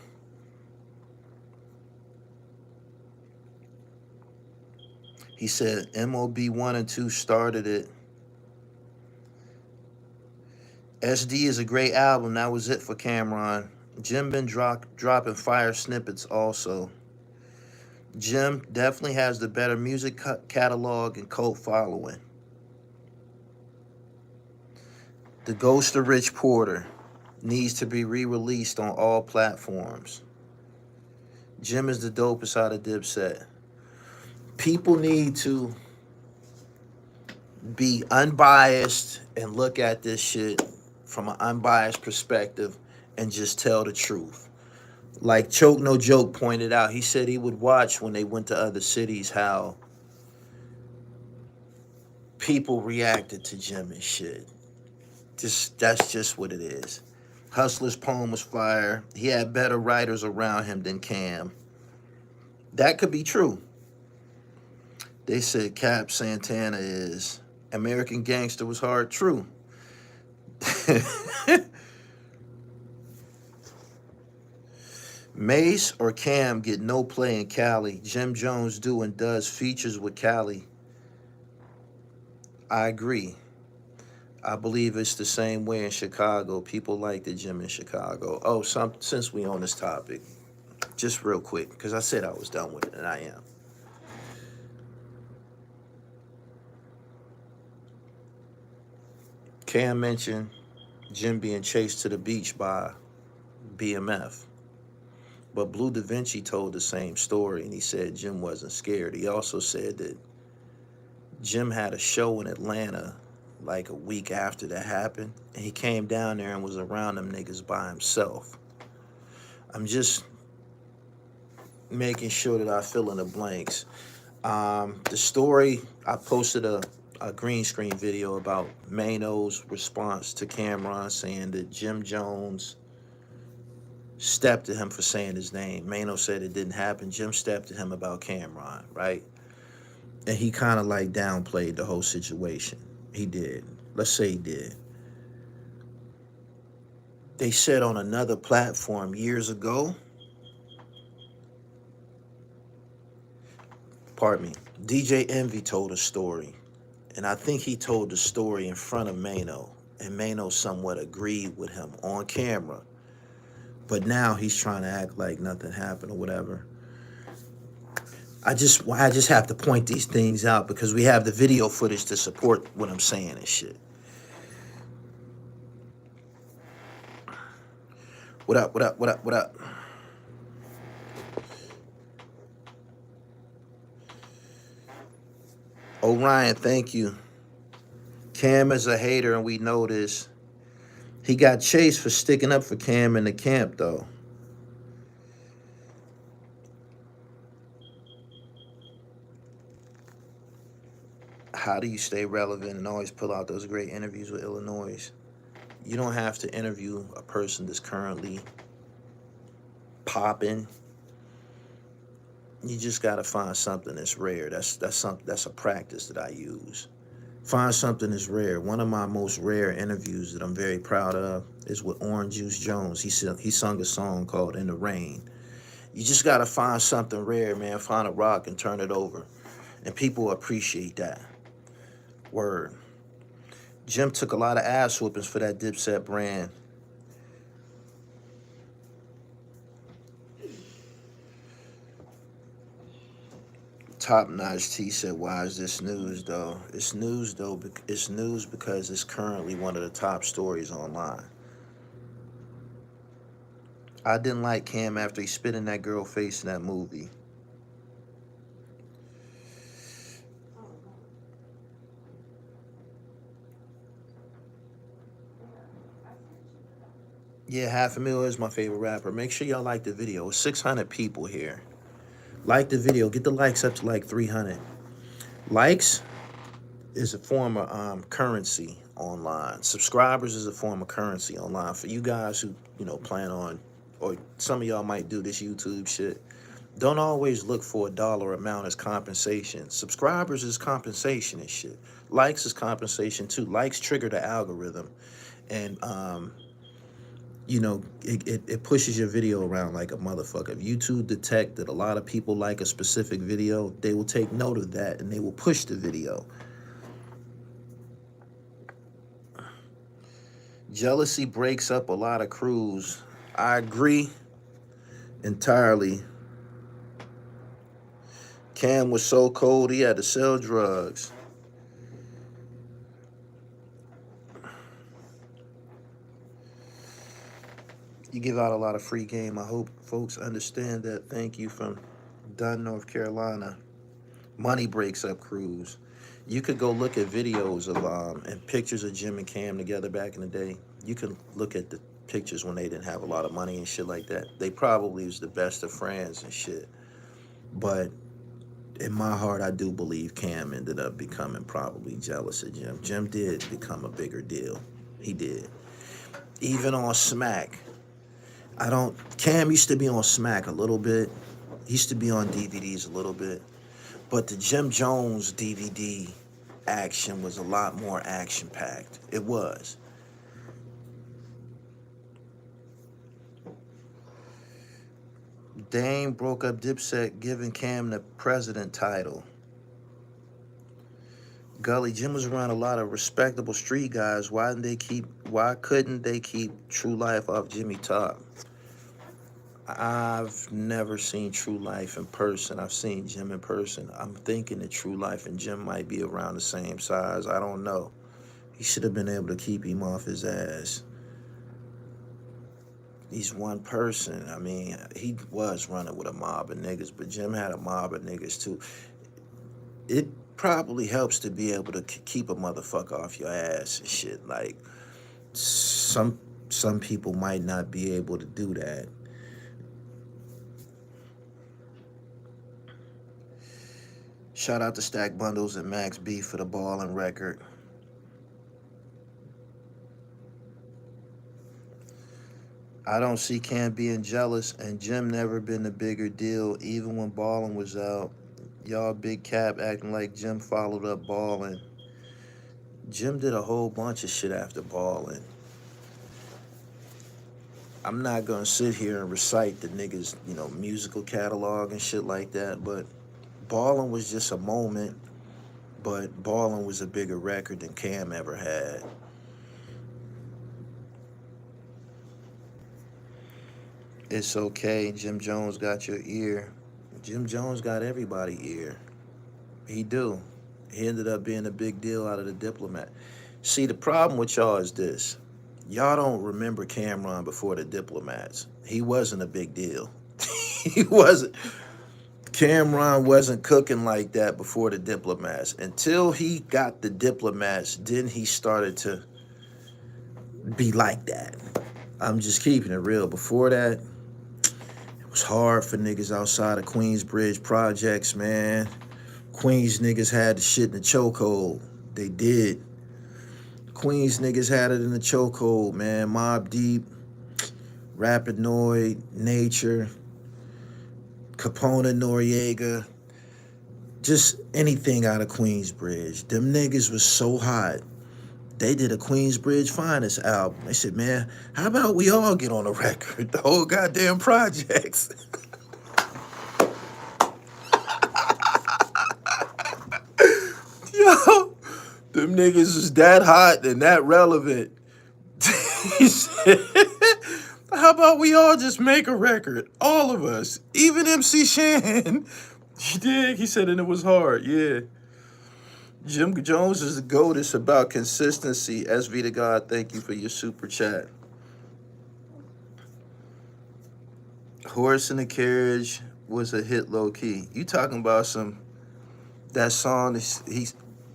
He said MOB 1 and 2 started it. SD is a great album. That was it for Cameron. Jim been dropping fire snippets also. Jim definitely has the better music catalog and cult following. The Ghost of Rich Porter needs to be re-released on all platforms. Jim is the dopest out of Dipset. People need to be unbiased and look at this shit from an unbiased perspective and just tell the truth. Like Choke No Joke pointed out, he said he would watch when they went to other cities how people reacted to Jim and shit. That's just what it is. Hustler's Poem was fire. He had better writers around him than Cam. That could be true. They said Cap Santana is American Gangster was hard. True. Mace or Cam get no play in Cali. Jim Jones do and does features with Cali. I agree. I believe it's the same way in Chicago. People like the Jim in Chicago. Oh, since we on this topic, just real quick, because I said I was done with it, and I am. Cam mentioned Jim being chased to the beach by BMF. But Blue Da Vinci told the same story, and he said Jim wasn't scared. He also said that Jim had a show in Atlanta like a week after that happened, and he came down there and was around them niggas by himself. I'm just making sure that I fill in the blanks. The story, I posted a green screen video about Mano's response to Cameron saying that Jim Jones stepped at him for saying his name. Mano said it didn't happen. Jim stepped at him about Cameron, right? And he kind of like downplayed the whole situation. He did. Let's say he did. They said on another platform years ago, pardon me, DJ Envy told a story. And I think he told the story in front of Mano. And Mano somewhat agreed with him on camera. But now he's trying to act like nothing happened or whatever. I just have to point these things out because we have the video footage to support what I'm saying and shit. What up, what up, what up, what up? Orion, thank you. Cam is a hater and we know this. He got chased for sticking up for Cam in the camp though. How do you stay relevant and always pull out those great interviews with Illinois? You don't have to interview a person that's currently popping. You just gotta find something that's rare. That's a practice that I use. Find something that's rare. One of my most rare interviews that I'm very proud of is with Orange Juice Jones. He sung a song called "In the Rain." You just gotta find something rare, man. Find a rock and turn it over, and people appreciate that. Word. Jim took a lot of ass whoopings for that Dipset brand. Top Notch T said, "Why is this news though?" It's news though. It's news because it's currently one of the top stories online. I didn't like Cam after he spit in that girl face in that movie. Yeah, 500,000 is my favorite rapper. Make sure y'all like the video. It's 600 people here. Like the video. Get the likes up to like 300. Likes is a form of currency online. Subscribers is a form of currency online. For you guys who, plan on, or some of y'all might do this YouTube shit, don't always look for a dollar amount as compensation. Subscribers is compensation and shit. Likes is compensation too. Likes trigger the algorithm. And it pushes your video around like a motherfucker. If YouTube detect that a lot of people like a specific video, they will take note of that and they will push the video. Jealousy breaks up a lot of crews. I agree entirely. Cam was so cold, he had to sell drugs. You give out a lot of free game. I hope folks understand that. Thank you from Dunn, North Carolina. Money breaks up crews. You could go look at videos of and pictures of Jim and Cam together back in the day. You can look at the pictures when they didn't have a lot of money and shit like that. They probably was the best of friends and shit. But in my heart, I do believe Cam ended up becoming probably jealous of Jim. Jim did become a bigger deal. He did. Even on Smack. Cam used to be on Smack a little bit. He used to be on DVDs a little bit. But the Jim Jones DVD action was a lot more action-packed. It was. Dame broke up Dipset, giving Cam the president title. Gully, Jim was around a lot of respectable street guys. Why couldn't they keep True Life off Jimmy Top? I've never seen True Life in person. I've seen Jim in person. I'm thinking that True Life and Jim might be around the same size. I don't know. He should have been able to keep him off his ass. He's one person. I mean, he was running with a mob of niggas, but Jim had a mob of niggas too. It probably helps to be able to keep a motherfucker off your ass and shit. Like, some people might not be able to do that. Shout out to Stack Bundles and Max B for the balling record. I don't see Cam being jealous, and Jim never been a bigger deal, even when Ballin was out. Y'all big cap acting like Jim followed up Ballin. Jim did a whole bunch of shit after Ballin. I'm not gonna sit here and recite the niggas, musical catalog and shit like that, but Ballin was just a moment, but Ballin was a bigger record than Cam ever had. It's okay, Jim Jones got your ear. Jim Jones got everybody's ear. He do. He ended up being a big deal out of the Diplomat. See, the problem with y'all is this. Y'all don't remember Cameron before the Diplomats. He wasn't a big deal. He wasn't. Cameron wasn't cooking like that before the Diplomats. Until he got the Diplomats, then he started to be like that. I'm just keeping it real. Before that, it was hard for niggas outside of Queensbridge projects, man. Queens niggas had the shit in the chokehold. They did. Queens niggas had it in the chokehold, man. Mobb Deep, Rapinoid, Nature, Capone Noriega, just anything out of Queensbridge. Them niggas was so hot. They did a Queensbridge Finest album. They said, man, how about we all get on a record? The whole goddamn projects. Yo, them niggas was that hot and that relevant. He said, how about we all just make a record? All of us. Even MC Shan. You dig? He said, and it was hard. Yeah. Jim Jones is the GOAT. It's about consistency. SV to God, thank you for your super chat. Horse in the Carriage was a hit low key. You talking about that song,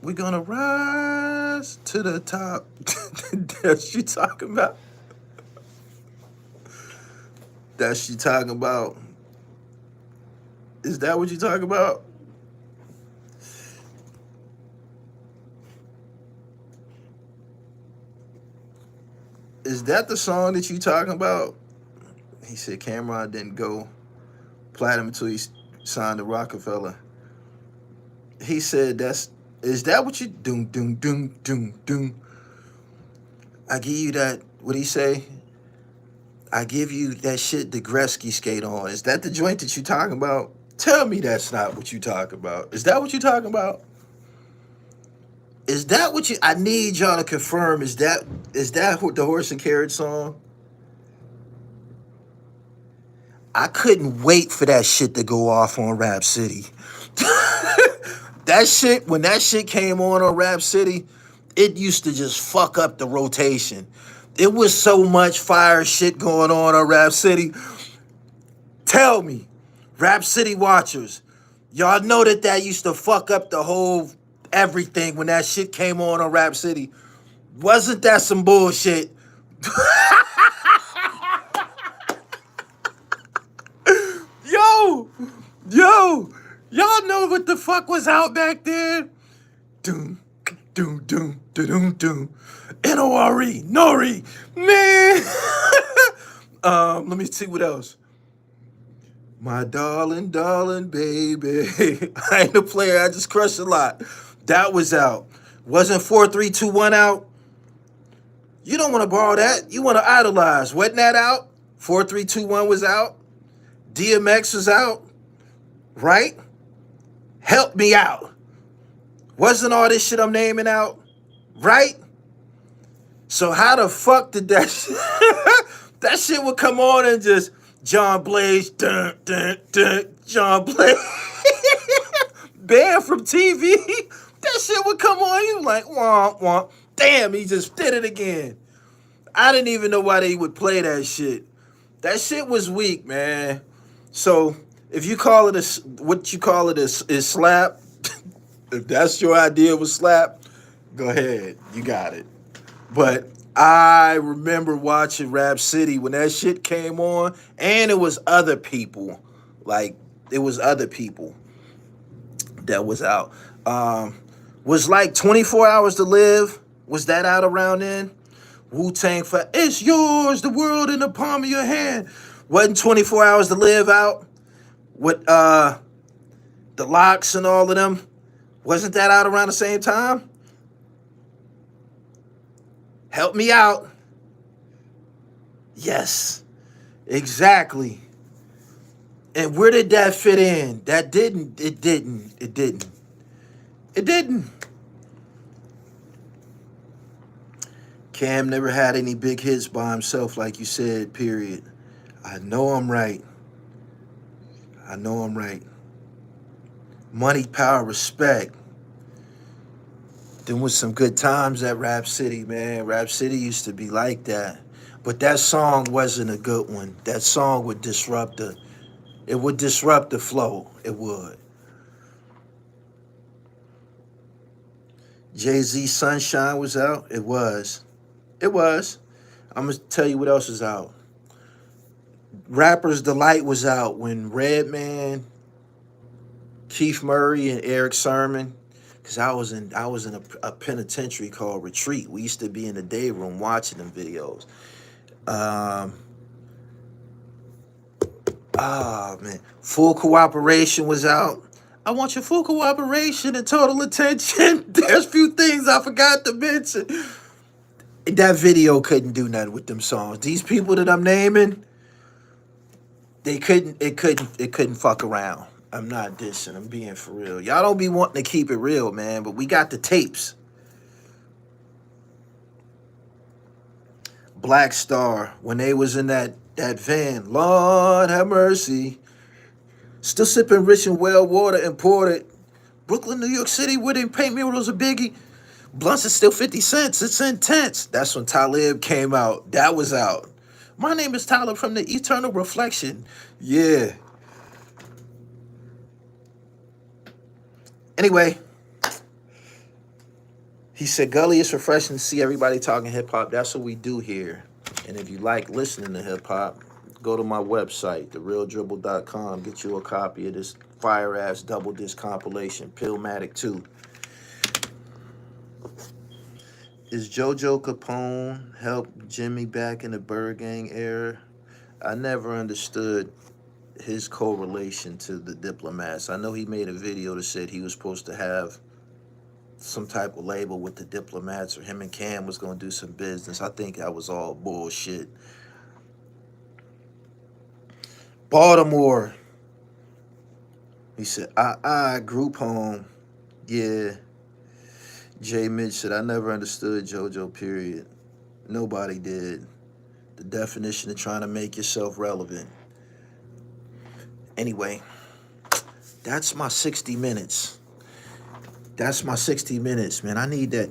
we're gonna rise to the top. That's what you talking about? That's you talking about. Is that what you talking about? Is that the song that you talking about? He said Cameron didn't go platinum until he signed to Rockefeller. He said that's is that what you doom doom doom doom doom? I give you that. What he say? I give you that shit the Gretzky skate on. Is that the joint that you talking about? Tell me that's not what you talking about. Is that what you talking about? Is that what you? I need y'all to confirm. Is that the horse and carriage song? I couldn't wait for that shit to go off on Rap City. That shit, when that shit came on Rap City, it used to just fuck up the rotation. It was so much fire shit going on Rap City. Tell me, Rap City watchers, y'all know that used to fuck up the whole everything when that shit came on Rap City. Wasn't that some bullshit? Yo, yo, y'all know what the fuck was out back there? Doom, doom, doom, doom, doom. N-O-R-E, Nori, man. Let me see what else. My darling, darling baby. I ain't a player, I just crush a lot. That was out. Wasn't 4321 out? You don't want to borrow that. You want to idolize. Wasn't that out? 4321 was out. DMX was out. Right? Help me out. Wasn't all this shit I'm naming out? Right? So how the fuck did that shit... that shit would come on and just... John Blaze, dun, dun, dun, John Blaze. Banned from TV. That shit would come on. You like, womp, womp. Damn, he just did it again. I didn't even know why they would play that shit. That shit was weak, man. So if you call it what you call it is slap, if that's your idea of a slap, go ahead. You got it. But I remember watching Rap City when that shit came on, and it was other people. Like, it was other people that was out. Was like 24 Hours to Live. Was that out around then? Wu-Tang for It's Yours, the world in the palm of your hand. Wasn't 24 Hours to Live out? With the Locks and all of them? Wasn't that out around the same time? Help me out. Yes, exactly. And where did that fit in? It didn't. Cam never had any big hits by himself, like you said, period. I know I'm right. Money, power, respect. There was some good times at Rap City, man. Rap City used to be like that. But that song wasn't a good one. That song would disrupt the flow. It would. Jay-Z Sunshine was out. It was. I'm going to tell you what else is out. Rapper's Delight was out when Redman, Keith Murray, and Eric Sermon, because I was in a penitentiary called Retreat. We used to be in the day room watching them videos. Man. Full Cooperation was out. I want your full cooperation and total attention. There's few things I forgot to mention. That video couldn't do nothing with them songs. These people that I'm naming, it couldn't fuck around. I'm not dissing. I'm being for real. Y'all don't be wanting to keep it real, man, but we got the tapes. Black Star, when they was in that van, Lord have mercy. Still sipping rich and well water imported. Brooklyn, New York City, where they paint murals a biggie. Blunts is still 50 cents. It's intense. That's when Talib came out. That was out. My name is Tyler from the Eternal Reflection. Yeah. Anyway, he said, Gully, it's refreshing to see everybody talking hip-hop. That's what we do here. And if you like listening to hip-hop, go to my website, therealdribble.com. Get you a copy of this fire-ass double disc compilation, PILLMATIC 2. Is JoJo Capone helped Jimmy back in the Bird Gang era? I never understood his correlation to the Diplomats. I know he made a video that said he was supposed to have some type of label with the Diplomats, or him and Cam was going to do some business. I think that was all bullshit. Baltimore. He said, group home. Yeah. Jay Mitch said, I never understood JoJo, period. Nobody did. The definition of trying to make yourself relevant. Anyway, that's my 60 minutes. That's my 60 minutes, man. I need that,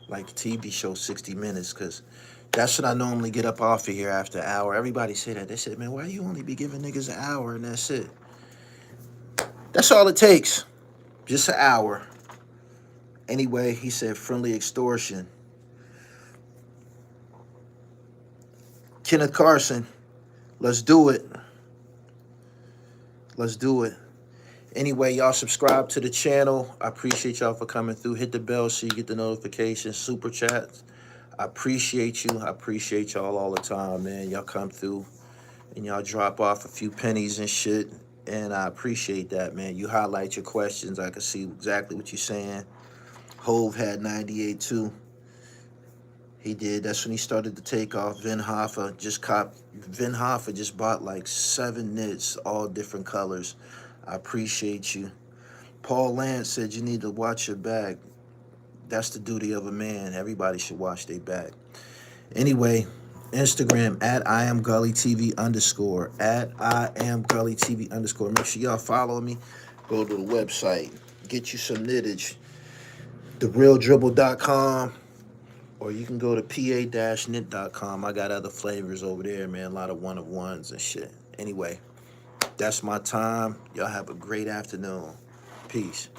like TV show 60 minutes, because that's what I normally get up off of here after an hour. Everybody say that. They said, man, why you only be giving niggas an hour and that's it? That's all it takes. Just an hour. Anyway, he said friendly extortion. Kenneth Carson, let's do it. Let's do it. Anyway, y'all subscribe to the channel. I appreciate y'all for coming through. Hit the bell so you get the notifications. Super chats. I appreciate you. I appreciate y'all all the time, man. Y'all come through and y'all drop off a few pennies and shit. And I appreciate that, man. You highlight your questions. I can see exactly what you're saying. Hove had 98 too. He did. That's when he started to take off. Vin Hoffa just bought like 7 knits, all different colors. I appreciate you. Paul Lance said you need to watch your back. That's the duty of a man. Everybody should watch their back. Anyway, Instagram at IamGullyTV_. At IamGullyTV_. Make sure y'all follow me. Go to the website. Get you some knittage. TheRealDribble.com. Or you can go to pa-knit.com. I got other flavors over there, man. A lot of one-of-ones and shit. Anyway, that's my time. Y'all have a great afternoon. Peace.